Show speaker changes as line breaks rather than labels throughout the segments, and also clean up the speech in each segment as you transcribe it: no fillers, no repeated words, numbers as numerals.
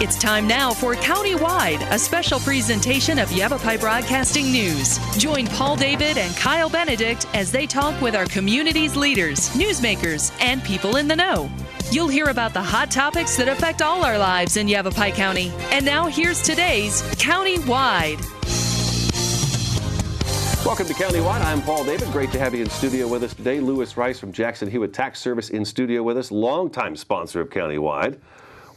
It's time now for Countywide, a special presentation of Yavapai Broadcasting News. Join Paul David and Kyle Benedict as they talk with our community's leaders, newsmakers, and people in the know. You'll hear about the hot topics that affect all our lives in Yavapai County. And now here's today's Countywide.
Welcome to Countywide. I'm Paul David. Great to have you in studio with us today. Lewis Rice from Jackson Hewitt Tax Service in studio with us, longtime sponsor of Countywide.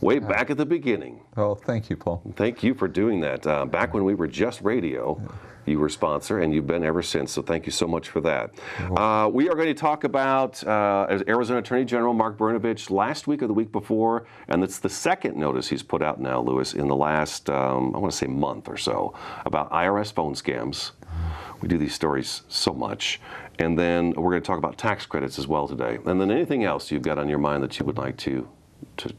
Way back at the beginning.
Oh, thank you, Paul.
Thank you for doing that. Back when we were just radio, you were sponsor, and you've been ever since, so thank you so much for that. We are going to talk about Arizona Attorney General Mark Brnovich last week or the week before, and it's the second notice he's put out now, Lewis, in the last, I want to say month or so, about IRS phone scams. We do these stories so much. And then we're going to talk about tax credits as well today. And then anything else you've got on your mind that you would like to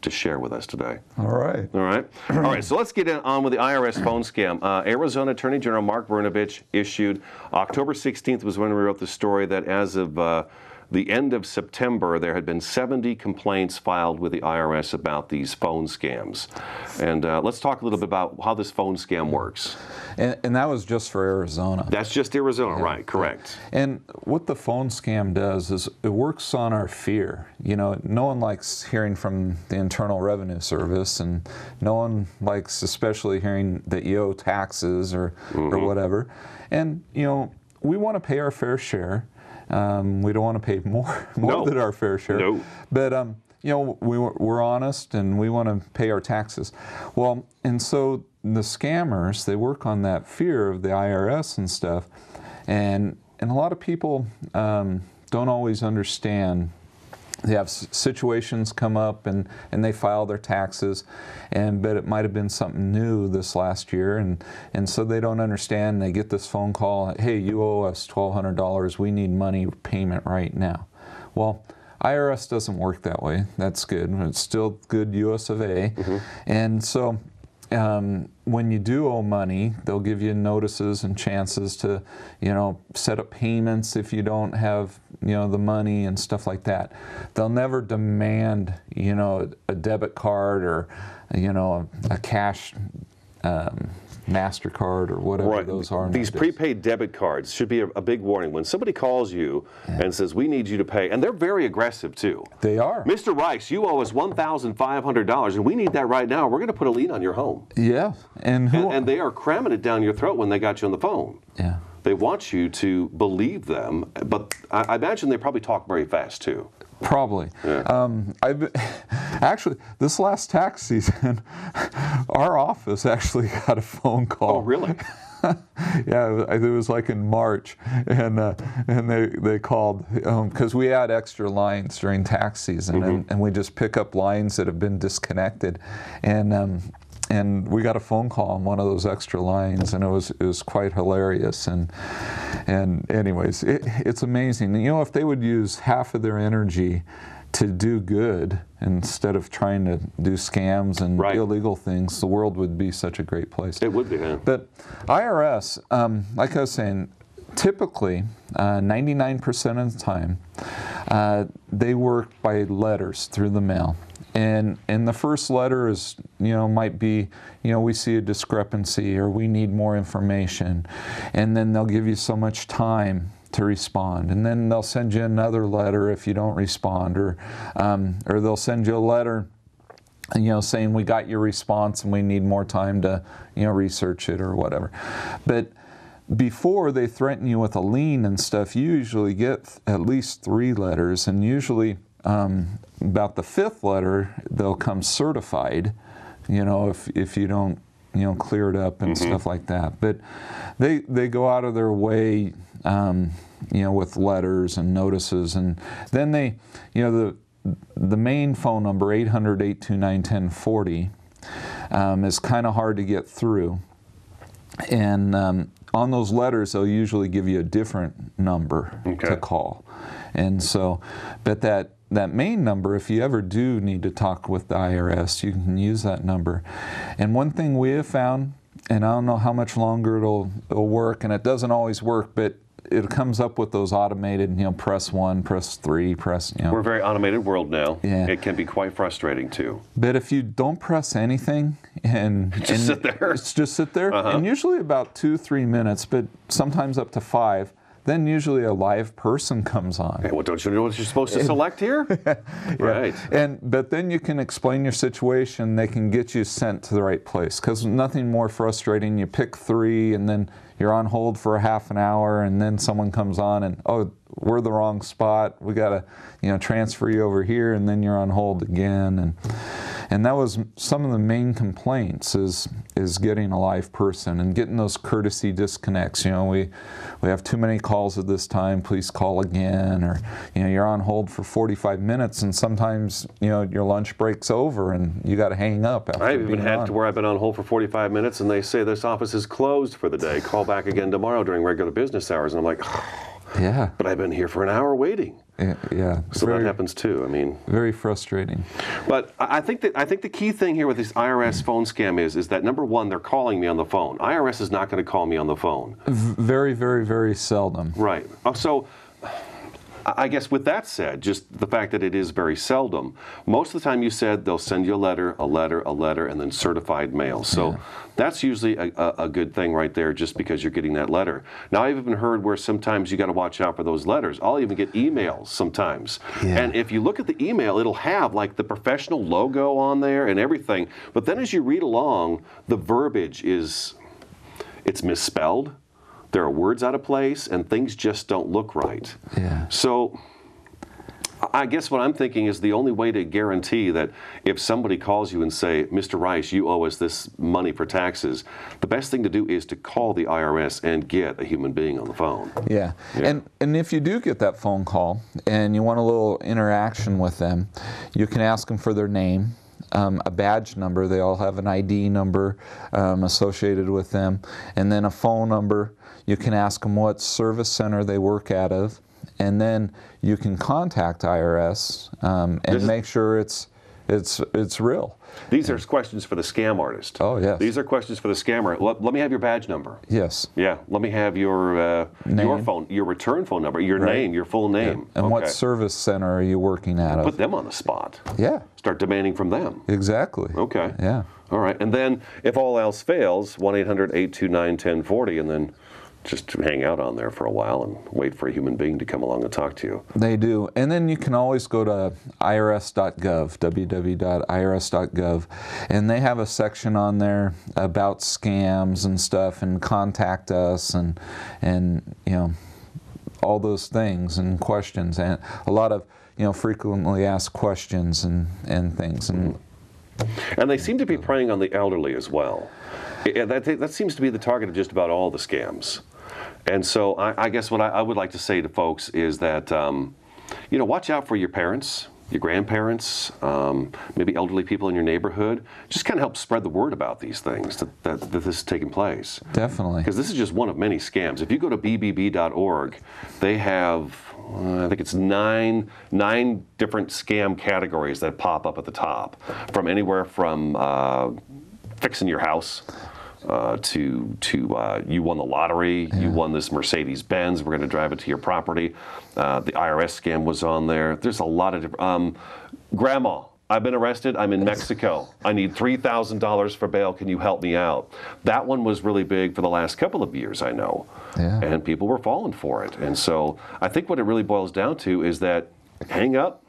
share with us today.
All right.
All right, so let's get on with the IRS phone scam. Arizona Attorney General Mark Brnovich issued, October 16th was when we wrote the story, that as of the end of September, there had been 70 complaints filed with the IRS about these phone scams. And let's talk a little bit about how this phone scam works.
And that was just for Arizona.
That's just Arizona, right, correct.
And what the phone scam does is it works on our fear. You know, no one likes hearing from the Internal Revenue Service, and no one likes especially hearing that you owe taxes or whatever. And, you know, we want to pay our fair share. We don't want to pay more than our fair share.
No.
But, you know, we're honest and we want to pay our taxes. Well, and so the scammers, they work on that fear of the IRS and stuff. And a lot of people don't always understand. They have situations come up and they file their taxes, but it might have been something new this last year, and so they don't understand. They get this phone call, hey, you owe us $1,200, we need money payment right now. Well, IRS doesn't work that way. That's good. It's still good US of A. And so when you do owe money, they'll give you notices and chances to, you know, set up payments if you don't have, you know, the money and stuff like that. They'll never demand, you know, a debit card or, you know, a cash MasterCard or whatever those are.
These prepaid debit cards should be a big warning. When somebody calls you and says, we need you to pay, and they're very aggressive too.
They are.
Mr. Rice, you owe us $1,500 and we need that right now. We're going to put a lien on your home.
Yeah. And
they are cramming it down your throat when they got you on the phone.
Yeah.
They want you to believe them, but I imagine they probably talk very fast too.
Probably. Yeah. Actually, this last tax season, our office actually got a phone call.
Oh, really?
Yeah, it was like in March, and they called because we had extra lines during tax season, and we just pick up lines that have been disconnected, and we got a phone call on one of those extra lines, and it was quite hilarious. And anyways, it's amazing. You know, if they would use half of their energy to do good instead of trying to do scams and illegal things, the world would be such a great place.
It would be, yeah.
But IRS, like I was saying, typically 99% of the time, they work by letters through the mail. And the first letter is, you know, might be, you know, we see a discrepancy or we need more information. And then they'll give you so much time to respond. And then they'll send you another letter if you don't respond, or they'll send you a letter, you know, saying we got your response and we need more time to, you know, research it or whatever. But before they threaten you with a lien and stuff, you usually get at least 3 letters, and usually about the 5th letter, they'll come certified, you know, if you don't, you know, clear it up and stuff like that. But they go out of their way, you know, with letters and notices, and then they, you know, the main phone number, 800-829-1040, is kind of hard to get through. And on those letters, they'll usually give you a different number to call. And so, but that main number, if you ever do need to talk with the IRS, you can use that number. And one thing we have found, and I don't know how much longer it'll work, and it doesn't always work, but it comes up with those automated, press 1, press 3, press,
We're a very automated world now.
Yeah.
It can be quite frustrating too.
But if you don't press anything and
sit there.
just sit there, and usually about 2-3 minutes, but sometimes up to 5. Then usually a live person comes on.
Okay, well, don't you know what you're supposed to select here? Right.
But then you can explain your situation. They can get you sent to the right place. Because nothing more frustrating. You pick 3, and then you're on hold for a half an hour, and then someone comes on, and we're the wrong spot. We got to, transfer you over here, and then you're on hold again. And that was some of the main complaints is getting a live person and getting those courtesy disconnects. We have too many calls at this time. Please call again. Or you're on hold for 45 minutes, and sometimes your lunch break's over and you got to hang up. After
I've even had to where I've been on hold for 45 minutes, and they say this office is closed for the day. Call back again tomorrow during regular business hours, and I'm like,
yeah.
But I've been here for an hour waiting.
Yeah.
So that happens too. I mean,
very frustrating.
But I think the key thing here with this IRS phone scam is that, number one, they're calling me on the phone. IRS is not going to call me on the phone.
Very, very, very seldom.
Right. So I guess with that said, just the fact that it is very seldom, most of the time you said they'll send you a letter, and then certified mail. So that's usually a good thing right there, just because you're getting that letter. Now, I've even heard where sometimes you got to watch out for those letters. I'll even get emails sometimes. Yeah. And if you look at the email, it'll have like the professional logo on there and everything. But then as you read along, the verbiage it's misspelled. There are words out of place, and things just don't look right.
Yeah.
So I guess what I'm thinking is the only way to guarantee that if somebody calls you and say, Mr. Rice, you owe us this money for taxes, the best thing to do is to call the IRS and get a human being on the phone.
Yeah. And if you do get that phone call and you want a little interaction with them, you can ask them for their name. A badge number. They all have an ID number associated with them, and then a phone number. You can ask them what service center they work out of, and then you can contact IRS and make sure it's real.
These are questions for the scam artist.
Oh, yes.
These are questions for the scammer. Let me have your badge number.
Yes.
Yeah. Let me have your phone, your return phone number, your name, your full name.
Yeah. And what service center are you working out of?
Put them on the spot.
Yeah.
Start demanding from them.
Exactly.
Okay.
Yeah.
All right. And then if all else fails, 1-800-829-1040, and then just hang out on there for a while and wait for a human being to come along and talk to you.
They do. And then you can always go to irs.gov, www.irs.gov, and they have a section on there about scams and stuff, and contact us and all those things and questions, and a lot of frequently asked questions and things. And
they seem to be preying on the elderly as well. That seems to be the target of just about all the scams. And so I guess what I would like to say to folks is that, watch out for your parents, your grandparents, maybe elderly people in your neighborhood. Just kind of help spread the word about these things, that this is taking place.
Definitely.
Because this is just one of many scams. If you go to bbb.org, they have, I think it's nine different scam categories that pop up at the top, from anywhere from fixing your house, to you won the lottery, you won this Mercedes-Benz, we're going to drive it to your property. The IRS scam was on there. There's a lot of different... Grandma, I've been arrested, I'm in Mexico. I need $3,000 for bail, can you help me out? That one was really big for the last couple of years, I know.
Yeah.
And people were falling for it. And so I think what it really boils down to is that hang up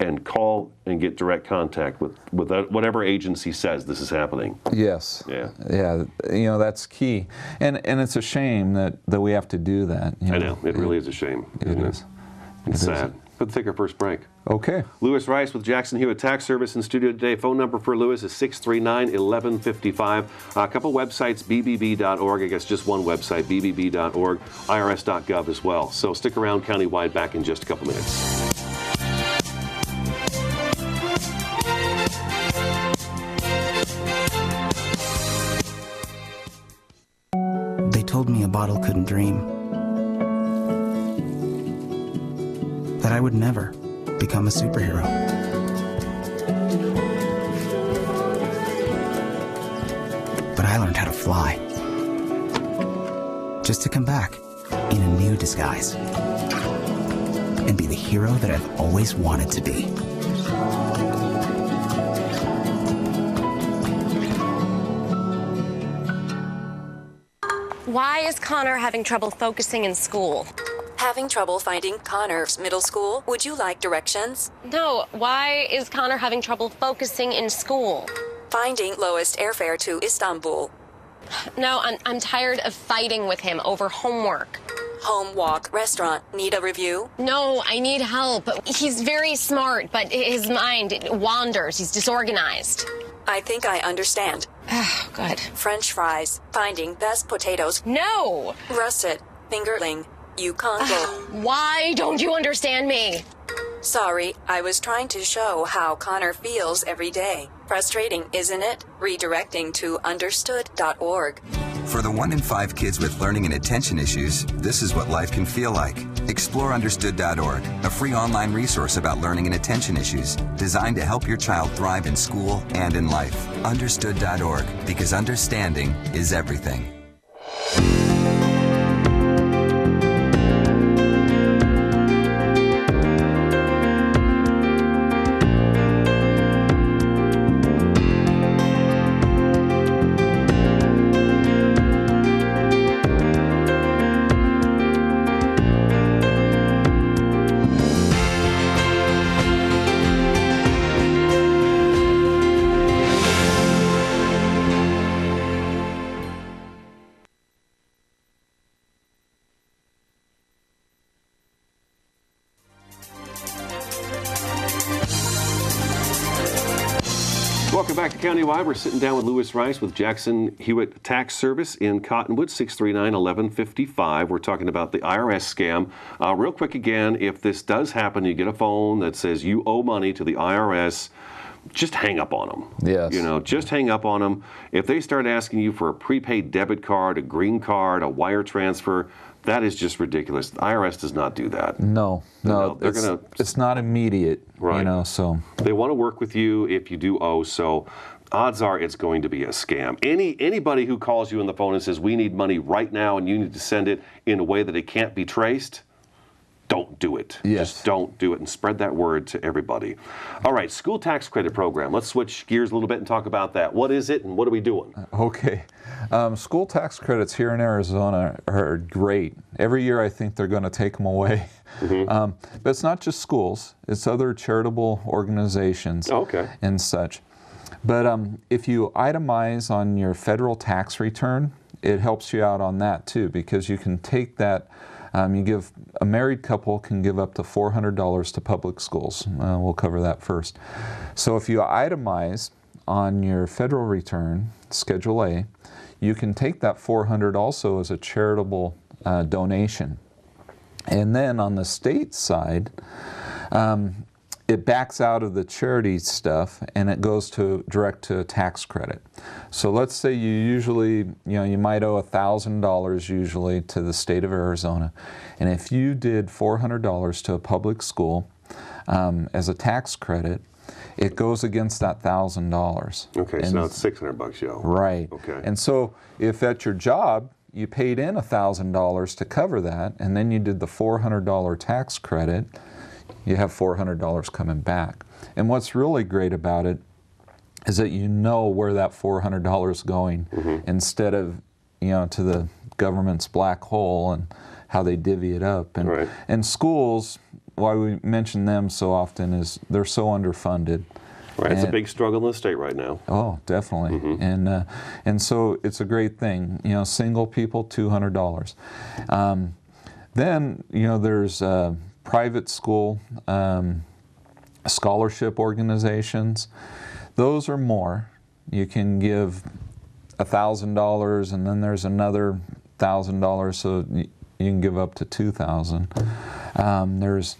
and call and get direct contact with whatever agency says this is happening.
Yes.
Yeah.
Yeah. That's key. And it's a shame that we have to do that.
I know. It really is a shame.
It is.
It's sad. Let's take our first break.
Okay.
Lewis Rice with Jackson Hewitt Tax Service in studio today. Phone number for Lewis is 639-1155. A couple websites, bbb.org. I guess just one website, bbb.org. irs.gov as well. So stick around countywide, back in just a couple minutes.
They told me a bottle couldn't dream. That I would never become a superhero. But I learned how to fly. Just to come back in a new disguise and be the hero that I've always wanted to be.
Why is Connor having trouble focusing in school?
Having trouble finding Connor's middle school? Would you like directions?
No, why is Connor having trouble focusing in school?
Finding lowest airfare to Istanbul.
No, I'm tired of fighting with him over homework.
Home, walk, restaurant. Need a review?
No, I need help. He's very smart, but his mind wanders. He's disorganized.
I think I understand.
Oh, good.
French fries. Finding best potatoes.
No!
Russet. Fingerling. Yukon Gold.
Why don't you understand me?
Sorry, I was trying to show how Connor feels every day. Frustrating, isn't it? Redirecting to understood.org.
For the 1 in 5 kids with learning and attention issues, this is what life can feel like. Explore understood.org, a free online resource about learning and attention issues, designed to help your child thrive in school and in life. Understood.org, because understanding is everything.
Welcome back to Countywide. We're sitting down with Lewis Rice with Jackson Hewitt Tax Service in Cottonwood, 639-1155. We're talking about the IRS scam. Real quick again, if this does happen, you get a phone that says you owe money to the IRS, just hang up on them.
Yes.
You know, just hang up on them. If they start asking you for a prepaid debit card, a green card, a wire transfer, that is just ridiculous. The IRS does not do that.
No,
they're gonna.
It's not immediate,
Right.
you know, so.
They want to work with you if you do owe, so odds are it's going to be a scam. Anybody who calls you on the phone and says, we need money right now and you need to send it in a way that it can't be traced, don't do it.
Yes.
Just don't do it and spread that word to everybody. All right, school tax credit program. Let's switch gears a little bit and talk about that. What is it and what are we doing?
Okay. School tax credits here in Arizona are great. Every year I think they're going to take them away. Mm-hmm. But it's not just schools. It's other charitable organizations and such. But if you itemize on your federal tax return, it helps you out on that too, because you can take that. A married couple can give up to $400 to public schools. We'll cover that first. So if you itemize on your federal return, Schedule A, you can take that $400 also as a charitable donation. And then on the state side, it backs out of the charity stuff and it goes direct to a tax credit. So let's say you might owe $1,000 usually to the state of Arizona. And if you did $400 to a public school as a tax credit, it goes against that $1,000.
Okay, so now it's $600 you owe.
Right.
Okay.
And so if at your job you paid in $1,000 to cover that, and then you did the $400 tax credit, you have $400 coming back. And what's really great about it is that you know where that $400 is going, instead of, to the government's black hole and how they divvy it up. And,
right.
and schools, why we mention them so often is they're so underfunded.
Right, it's a big struggle in the state right now.
Oh, definitely. And so it's a great thing. Single people, $200. Then, there's private school scholarship organizations. Those are more. You can give $1,000 and then there's another $1,000, so you can give up to $2,000.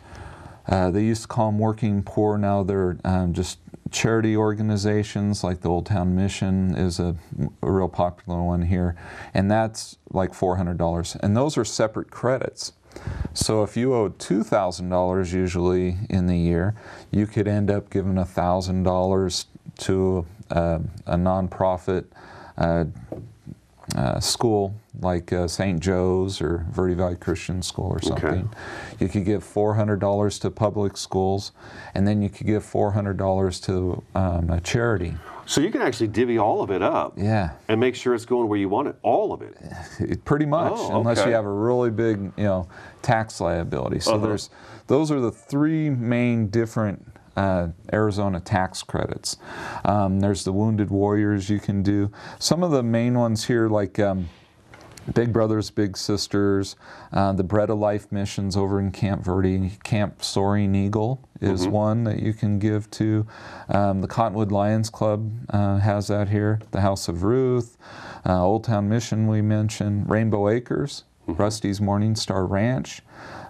They used to call them working poor. Now they're just charity organizations, like the Old Town Mission is a real popular one here, and that's like $400. And those are separate credits. So if you owed $2,000 usually in the year, you could end up giving $1,000 to a nonprofit school like St. Joe's or Verde Valley Christian School or something. You could give $400 to public schools, and then you could give $400 to a charity.
So you can actually divvy all of it up.
Yeah.
And make sure it's going where you want it, all of it.
Pretty much, unless
okay.
you have a really big, tax liability. So those are the three main different Arizona tax credits. There's the Wounded Warriors you can do. Some of the main ones here, like Big Brothers Big Sisters, the Bread of Life missions over in Camp Verde, Camp Soaring Eagle is one that you can give to. The Cottonwood Lions Club has that here. The House of Ruth, Old Town Mission we mentioned, Rainbow Acres, Rusty's Morning Star Ranch,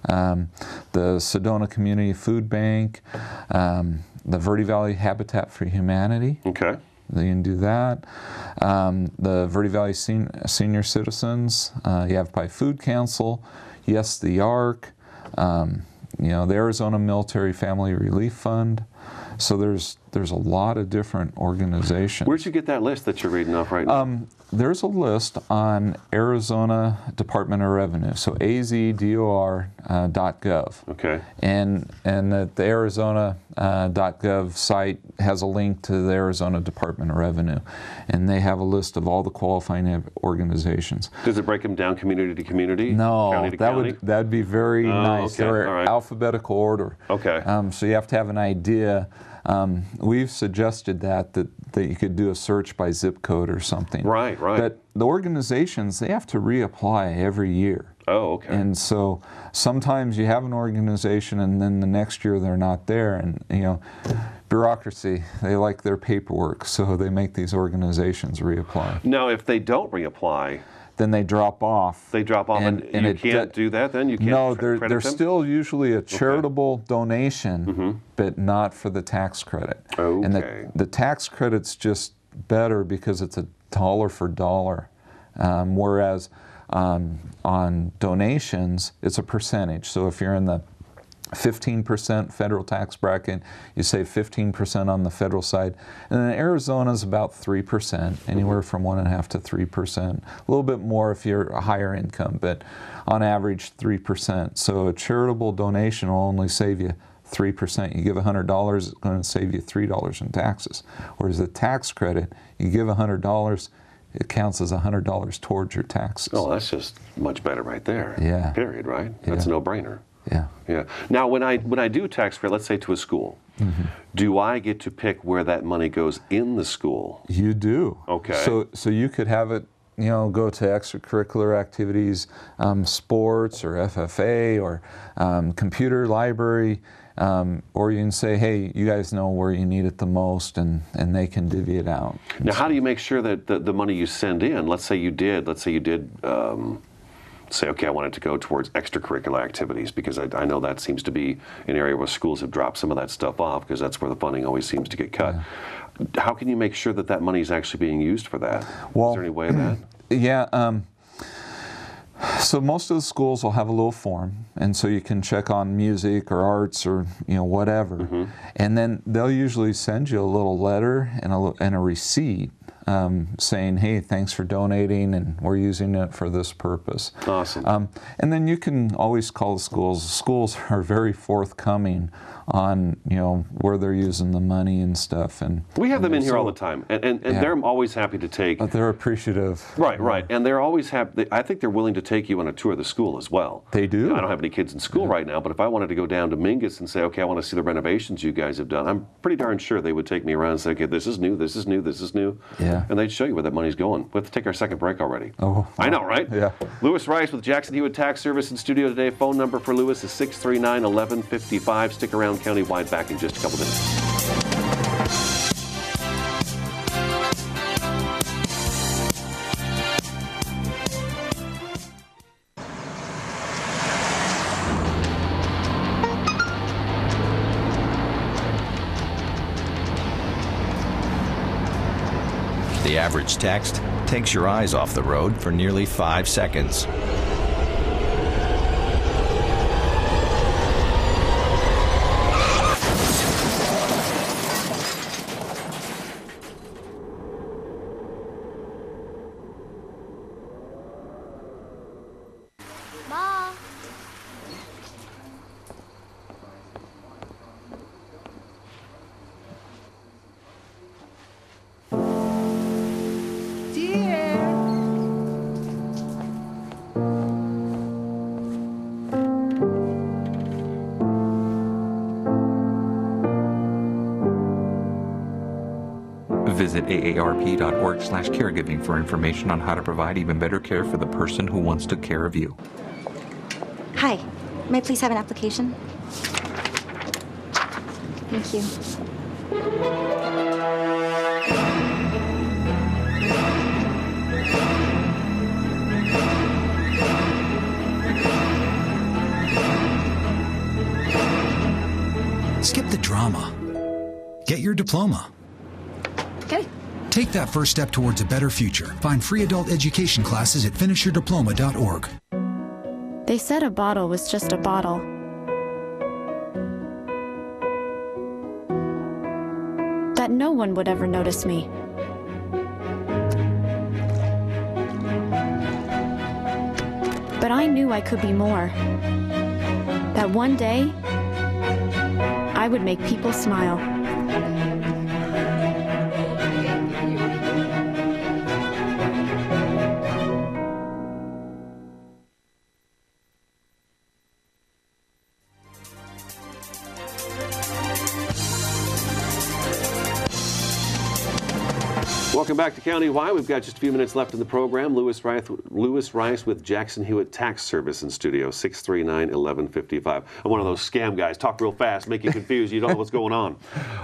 the Sedona Community Food Bank, the Verde Valley Habitat for Humanity.
Okay.
You can do that. The Verde Valley Senior Citizens, Yavapai Food Council, Yes, the Ark, the Arizona Military Family Relief Fund. So there's a lot of different organizations.
Where'd you get that list that you're reading off right now?
There's a list on Arizona Department of Revenue, so azdor.gov.
Okay.
And the Arizona.gov site has a link to the Arizona Department of Revenue, and they have a list of all the qualifying organizations.
Does it break them down community to community?
No,
county to county?
that'd be very nice.
Okay.
They're
All right.
alphabetical order.
Okay.
So you have to have an idea. We've suggested that you could do a search by zip code or something.
Right.
But the organizations, they have to reapply every year.
Oh, okay.
And so sometimes you have an organization and then the next year they're not there. And, bureaucracy, they like their paperwork, so they make these organizations reapply.
Now, if they don't reapply,
then they drop off.
and you can't do that then? You can't
No,
credit
they're
them?
still usually a charitable donation, but not for the tax credit.
Okay.
And the tax credit's just better because it's a dollar for dollar, whereas on donations, it's a percentage. So if you're in the 15% federal tax bracket, you save 15% on the federal side. And then Arizona's about 3%, anywhere from 1.5% to 3%. A little bit more if you're a higher income, but on average 3%. So a charitable donation will only save you 3%. You give $100, it's going to save you $3 in taxes. Whereas the tax credit, you give $100, it counts as $100 towards your taxes.
Oh, that's just much better right there.
Yeah.
Period, right? That's a no-brainer.
Yeah.
Yeah. Now, when I do tax credit, let's say to a school, do I get to pick where that money goes in the school?
You do.
Okay.
So you could have it, go to extracurricular activities, sports or FFA or computer library, or you can say, hey, you guys know where you need it the most, and they can divvy it out.
Now, how do you make sure that the money you send in, let's say you did say, okay, I want it to go towards extracurricular activities, because I know that seems to be an area where schools have dropped some of that stuff off, because that's where the funding always seems to get cut. Yeah. How can you make sure that that money is actually being used for that?
Well,
is there any way of that?
Yeah. So most of the schools will have a little form, and so you can check on music or arts or whatever, and then they'll usually send you a little letter and a receipt saying, hey, thanks for donating, and we're using it for this purpose.
Awesome.
And then you can always call the schools. Schools are very forthcoming on where they're using the money and stuff. And
we have them in here all the time, and they're always happy to take.
They're appreciative.
Right, and they're always happy. I think they're willing to take you on a tour of the school as well.
They do.
I don't have any kids in school right now, but if I wanted to go down to Mingus and say, okay, I want to see the renovations you guys have done, I'm pretty darn sure they would take me around and say, okay, this is new, this is new, this is new.
Yeah.
And they'd show you where that money's going. We have to take our second break already.
Oh.
I know, right?
Yeah.
Lewis Rice with Jackson Hewitt Tax Service in studio today. Phone number for Lewis is 639-1155. Stick around, Countywide, back in just a couple minutes.
The average text takes your eyes off the road for nearly 5 seconds.
Visit aarp.org/caregiving for information on how to provide even better care for the person who once took care of you.
Hi, may I please have an application? Thank you.
Skip the drama. Get your diploma.
Okay.
Take that first step towards a better future. Find free adult education classes at finishyourdiploma.org.
They said a bottle was just a bottle. That no one would ever notice me. But I knew I could be more. That one day, I would make people smile.
Welcome back to Countywide. We've got just a few minutes left in the program. Lewis Rice with Jackson Hewitt Tax Service in studio, 639-1155. I'm one of those scam guys. Talk real fast, make you confused. You don't know what's going on.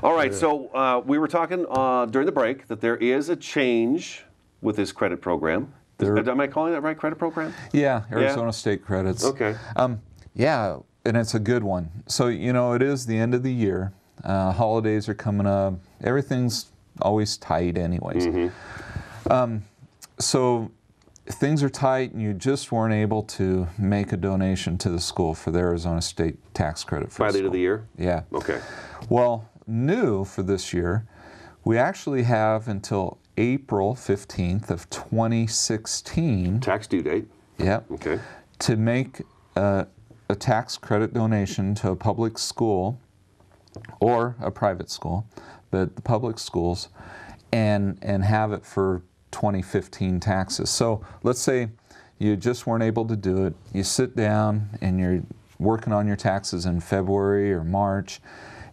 All right, so we were talking during the break that there is a change with this credit program. Am I calling that right, credit program?
Yeah, Arizona State Credits.
Okay.
Yeah, and it's a good one. So, you know, it is the end of the year. Holidays are coming up. Everything's always tight anyways. So things are tight and you just weren't able to make a donation to the school for the Arizona State tax credit for
by the end of the year?
Yeah.
Okay.
Well, new for this year, we actually have until April 15th of 2016.
Tax due date.
Yeah.
Okay.
To make a tax credit donation to a public school or a private school, but the public schools, and have it for 2015 taxes. So let's say you just weren't able to do it. You sit down and you're working on your taxes in February or March,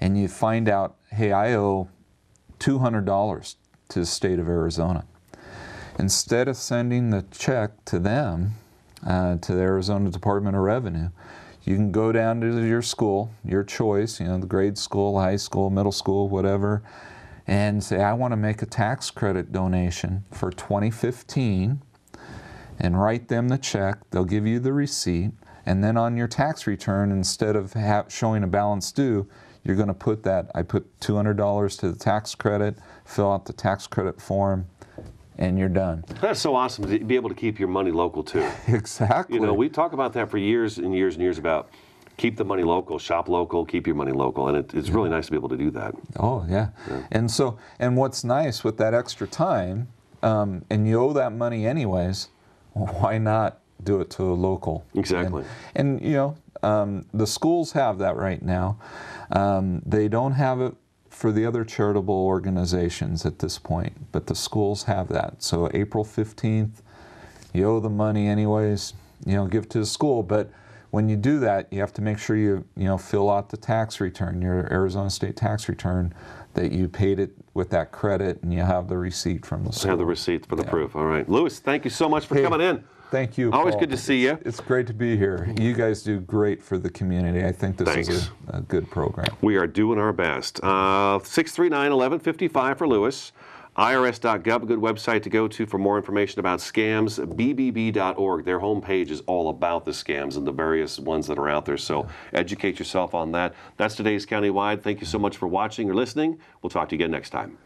and you find out, hey, I owe $200 to the state of Arizona. Instead of sending the check to them, to the Arizona Department of Revenue, you can go down to your school, your choice, you know, the grade school, high school, middle school, whatever, and say, I want to make a tax credit donation for 2015, and write them the check. They'll give you the receipt, and then on your tax return, instead of showing a balance due, you're going to put that, I put $200 to the tax credit, fill out the tax credit form, and you're done.
That's so awesome to be able to keep your money local too.
Exactly.
You know, we talk about that for years and years and years about keep the money local, shop local, keep your money local, and it's really nice to be able to do that.
Oh yeah. And so, and what's nice with that extra time, and you owe that money anyways, why not do it to a local?
Exactly.
And you know, the schools have that right now. They don't have it for the other charitable organizations at this point, but the schools have that. So April 15th, you owe the money anyways, you know, give it to the school. But when you do that, you have to make sure you fill out the tax return, your Arizona State tax return, that you paid it with that credit, and you have the receipt from the school.
Have the receipt for the proof. All right. Lewis, thank you so much for coming in.
Thank you,
Always
Paul.
good to see you.
It's great to be here. You guys do great for the community. I think this is a good program.
We are doing our best. 639-1155 for Lewis. IRS.gov, a good website to go to for more information about scams. BBB.org, their homepage is all about the scams and the various ones that are out there. So educate yourself on that. That's today's Countywide. Thank you so much for watching or listening. We'll talk to you again next time.